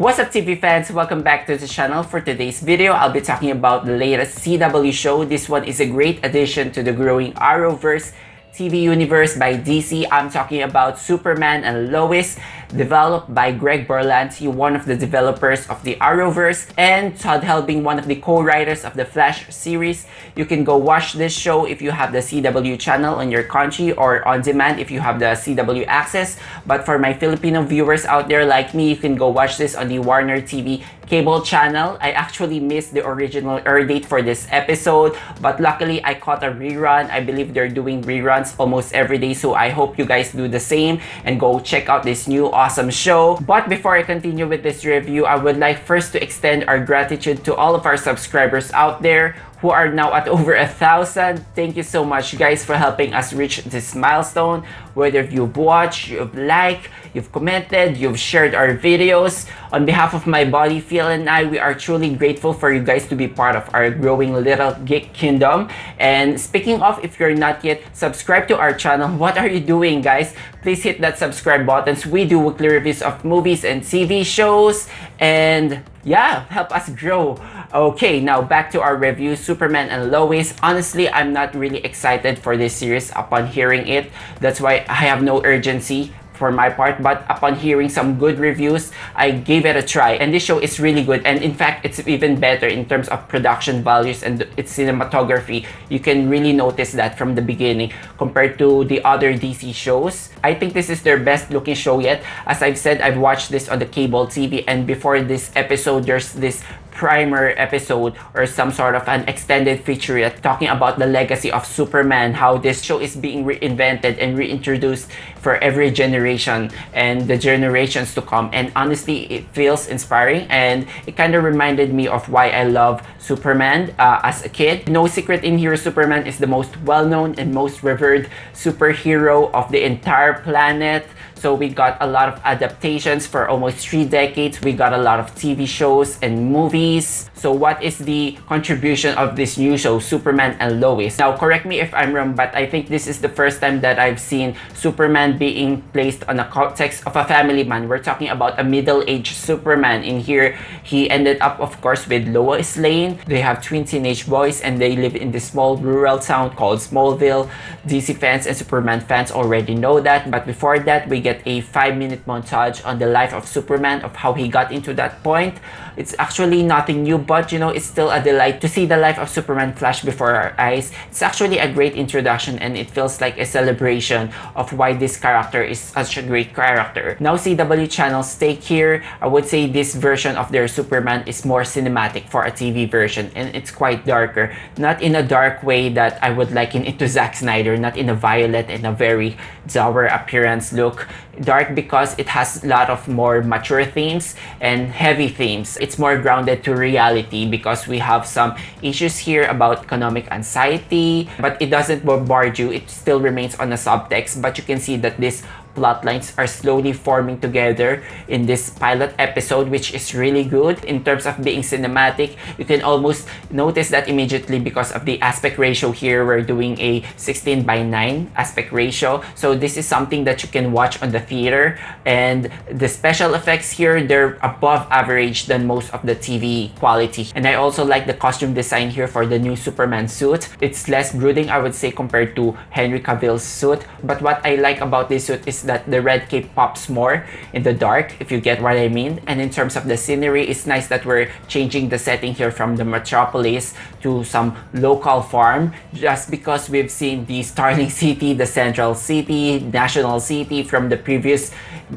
What's up TV fans? Welcome back to the channel. For today's video, I'll be talking about the latest CW show. This one is a great addition to the growing Arrowverse TV universe by DC. I'm talking about Superman and Lois, developed by Berlanti, one of the developers of the Arrowverse, and Todd Helbing, one of the co-writers of the Flash series. You can go watch this show if you have the CW channel in your country or on demand if you have the CW access. But for my Filipino viewers out there like me, you can go watch this on the Warner TV cable channel. I actually missed the original air date for this episode, but luckily I caught a rerun. I believe they're doing reruns almost every day, so I hope you guys do the same and go check out this new awesome show. But before I continue with this review, I would like first to extend our gratitude to all of our subscribers out there who are now at over 1,000. Thank you so much guys for helping us reach this milestone. Whether you've watched, you've liked, you've commented, you've shared our videos. On behalf of my body, Phil and I, we are truly grateful for you guys to be part of our growing little geek kingdom. And speaking of, if you're not yet subscribed to our channel, what are you doing guys? Please hit that subscribe button. We do weekly reviews of movies and TV shows, and yeah, help us grow. Okay, now back to our review, Superman and Lois. Honestly, I'm not really excited for this series upon hearing it. That's why I have no urgency for my part, but upon hearing some good reviews, I gave it a try, and this show is really good. And in fact, it's even better in terms of production values and its cinematography. You can really notice that from the beginning compared to the other DC shows. I think this is their best looking show yet. As I've said, I've watched this on the cable TV, and before this episode, there's this primer episode or some sort of an extended featurette talking about the legacy of Superman, how this show is being reinvented and reintroduced for every generation and the generations to come. And honestly, it feels inspiring, and it kind of reminded me of why I love Superman as a kid. No secret in here, Superman is the most well-known and most revered superhero of the entire planet. So we got a lot of adaptations for almost 3 decades. We got a lot of TV shows and movies. So what is the contribution of this new show, Superman and Lois? Now, correct me if I'm wrong, but I think this is the first time that I've seen Superman being placed on a context of a family man. We're talking about a middle-aged Superman. In here, he ended up, of course, with Lois Lane. They have twin teenage boys, and they live in this small rural town called Smallville. DC fans and Superman fans already know that. But before that, we get a 5-minute montage on the life of Superman, of how he got into that point. It's actually nothing new, but you know, it's still a delight to see the life of Superman flash before our eyes. It's actually a great introduction, and it feels like a celebration of why this character is such a great character. Now, CW channel's take here, I would say this version of their Superman is more cinematic for a TV version, and it's quite darker. Not in a dark way that I would liken it to Zack Snyder, not in a violet and a very dour appearance look. Dark because it has a lot of more mature themes and heavy themes. It's more grounded to reality because we have some issues here about economic anxiety, but it doesn't bombard you. It still remains on a subtext, but you can see that this plot lines are slowly forming together in this pilot episode, which is really good. In terms of being cinematic, you can almost notice that immediately because of the aspect ratio here. We're doing a 16:9 aspect ratio, so this is something that you can watch on the theater. And the special effects here, they're above average than most of the TV quality. And I also like the costume design here for the new Superman suit. It's less brooding, I would say, compared to Henry Cavill's suit. But what I like about this suit is that the red cape pops more in the dark, if you get what I mean. And in terms of the scenery, it's nice that we're changing the setting here from the metropolis to some local farm, just because we've seen the Starling City, the Central City, National City from the previous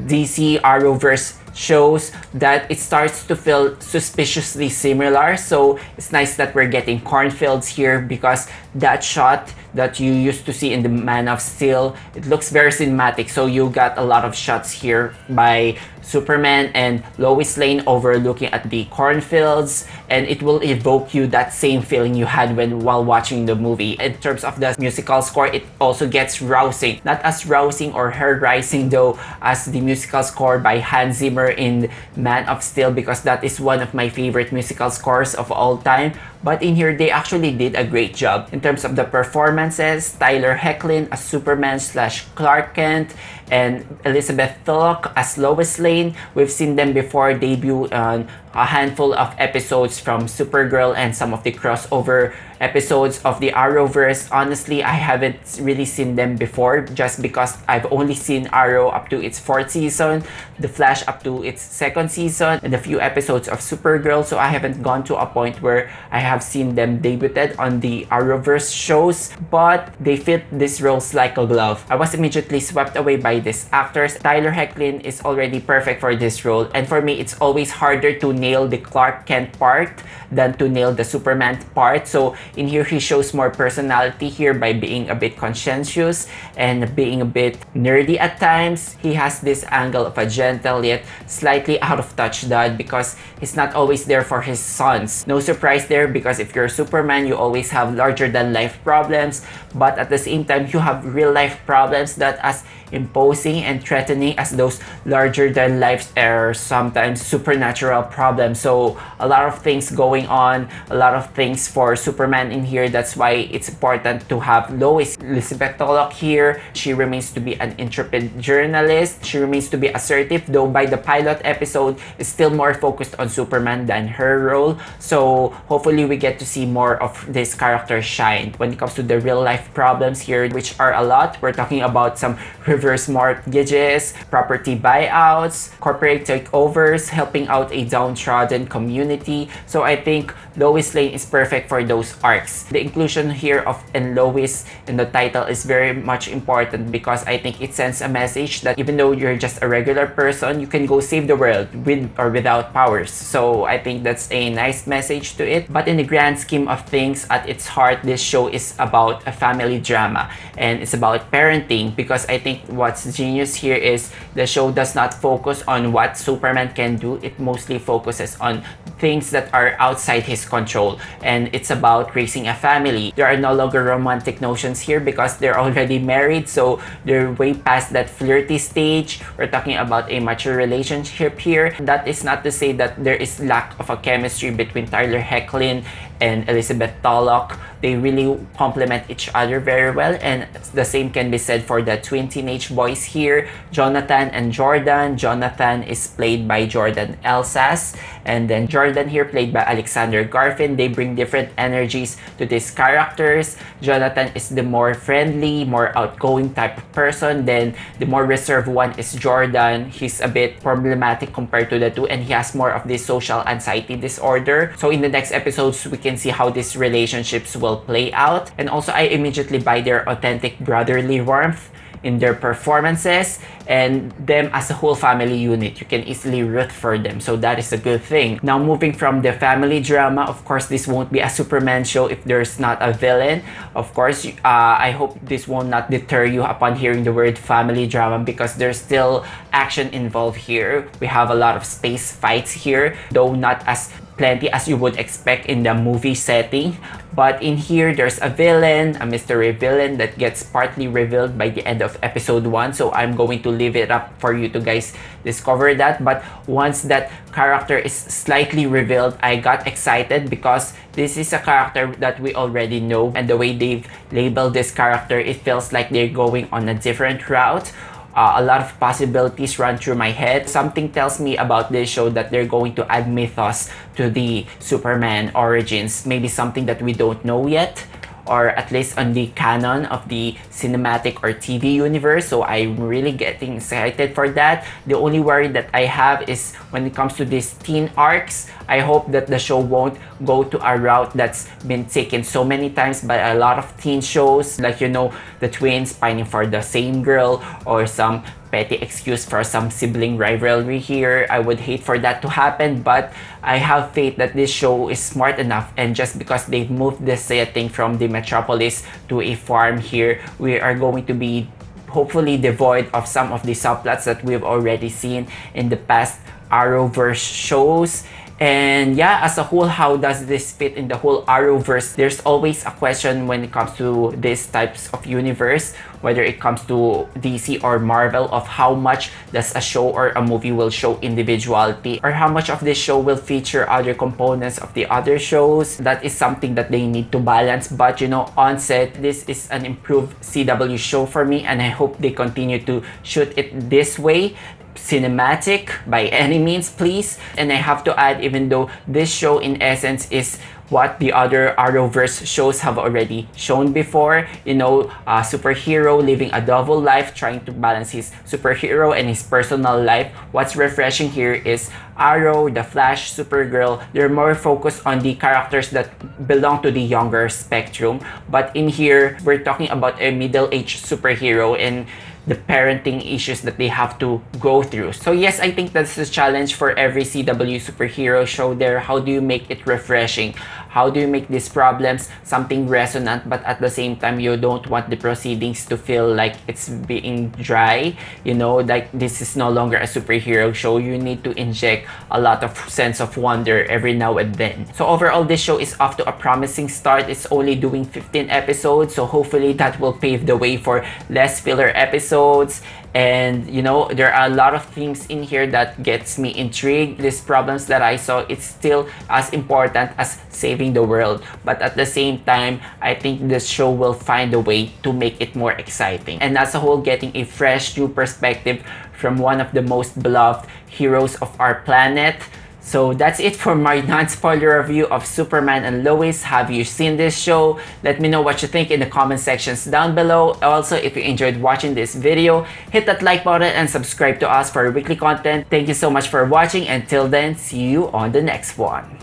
DC Arrowverse shows, that it starts to feel suspiciously similar. So it's nice that we're getting cornfields here, because that shot that you used to see in the Man of Steel, it looks very cinematic. So you got a lot of shots here by Superman and Lois Lane overlooking at the cornfields, and it will evoke you that same feeling you had while watching the movie. In terms of the musical score, it also gets rousing. Not as rousing or hair-rising though as the musical score by Hans Zimmer in Man of Steel, because that is one of my favorite musical scores of all time. But in here, they actually did a great job in terms of the performances. Tyler Hoechlin as Superman / Clark Kent, and Elizabeth Tulloch as Lois Lane. We've seen them before debut on a handful of episodes from Supergirl and some of the crossover episodes of the Arrowverse. Honestly, I haven't really seen them before just because I've only seen Arrow up to its 4th season, The Flash up to its 2nd season, and a few episodes of Supergirl, so I haven't gone to a point where I have seen them debuted on the Arrowverse shows, but they fit these roles like a glove. I was immediately swept away by these actors. Tyler Hoechlin is already perfect for this role, and for me, it's always harder to nail the Clark Kent part than to nail the Superman part. So in here, he shows more personality here by being a bit conscientious and being a bit nerdy at times. He has this angle of a gentle yet slightly out of touch dad because he's not always there for his sons. No surprise there, because if you're Superman, you always have larger than life problems, but at the same time, you have real life problems that as imposing and threatening as those larger than life or sometimes supernatural problems. So a lot of things going on, a lot of things for Superman in here. That's why it's important to have Lois. Elizabeth Tulloch here, she remains to be an intrepid journalist. She remains to be assertive, though by the pilot episode is still more focused on Superman than her role. So hopefully we get to see more of this character shine. When it comes to the real life problems here, which are a lot, we're talking about some reverse mortgages, property buyouts, corporate takeovers, helping out a downtrodden community. So I think Lois Lane is perfect for those arcs. The inclusion here of Lois in the title is very much important because I think it sends a message that even though you're just a regular person, you can go save the world with or without powers. So I think that's a nice message to it. But in the grand scheme of things, at its heart, this show is about a family drama and it's about parenting, because I think what's genius here is the show does not focus on what Superman can do. It mostly focuses on things that are outside his control, and it's about raising a family. There are no longer romantic notions here because they're already married, so they're way past that flirty stage. We're talking about a mature relationship here. That is not to say that there is lack of a chemistry between Tyler Hoechlin and Elizabeth Tulloch. They really complement each other very well, and the same can be said for the twin teenage boys here, Jonathan and Jordan. Jonathan is played by Jordan Elsass, and then Jordan here played by Alexander Garfin. They bring different energies to these characters. Jonathan is the more friendly, more outgoing type of person, then the more reserved one is Jordan. He's a bit problematic compared to the two, and he has more of this social anxiety disorder. So in the next episodes, we can see how these relationships will play out. And also, I immediately buy their authentic brotherly warmth in their performances and them as a whole family unit. You can easily root for them, so that is a good thing. Now, moving from the family drama, of course this won't be a Superman show if there's not a villain. Of course, I hope this will not deter you upon hearing the word family drama, because there's still action involved here. We have a lot of space fights here, though not as plenty as you would expect in the movie setting. But in here, there's a villain, a mystery villain that gets partly revealed by the end of episode 1. So I'm going to leave it up for you to guys discover that. But once that character is slightly revealed, I got excited because this is a character that we already know. And the way they've labeled this character, it feels like they're going on a different route. A lot of possibilities run through my head. Something tells me about this show that they're going to add mythos to the Superman origins. Maybe something that we don't know yet, or at least on the canon of the cinematic or TV universe. So I'm really getting excited for that. The only worry that I have is when it comes to these teen arcs, I hope that the show won't go to a route that's been taken so many times by a lot of teen shows, like, you know, the twins pining for the same girl, or some petty excuse for some sibling rivalry here. I would hate for that to happen, but I have faith that this show is smart enough, and just because they've moved the setting from the metropolis to a farm here, we are going to be hopefully devoid of some of the subplots that we've already seen in the past Arrowverse shows. And yeah, as a whole, how does this fit in the whole Arrowverse? There's always a question when it comes to these types of universe. whether it comes to DC or Marvel, of how much does a show or a movie will show individuality, or how much of this show will feature other components of the other shows. That is something that they need to balance. But you know, on set, this is an improved CW show for me, and I hope they continue to shoot it this way. Cinematic by any means, please. And I have to add, even though this show in essence is what the other Arrowverse shows have already shown before, you know, a superhero living a double life, trying to balance his superhero and his personal life. What's refreshing here is Arrow, The Flash, Supergirl, they're more focused on the characters that belong to the younger spectrum. But in here, we're talking about a middle-aged superhero and the parenting issues that they have to go through. So yes, I think that's the challenge for every CW superhero show there. How do you make it refreshing? How do you make these problems something resonant, but at the same time you don't want the proceedings to feel like it's being dry, you know, like this is no longer a superhero show. You need to inject a lot of sense of wonder every now and then. So overall, this show is off to a promising start. It's only doing 15 episodes, so hopefully that will pave the way for less filler episodes. And you know, there are a lot of things in here that gets me intrigued. These problems that I saw, it's still as important as saving the world, but at the same time, I think this show will find a way to make it more exciting, and as a whole, getting a fresh new perspective from one of the most beloved heroes of our planet. So that's it for my non-spoiler review of Superman and Lois. Have you seen this show? Let me know what you think in the comment sections down below. Also, if you enjoyed watching this video, hit that like button and subscribe to us for weekly content. Thank you so much for watching. Until then, see you on the next one.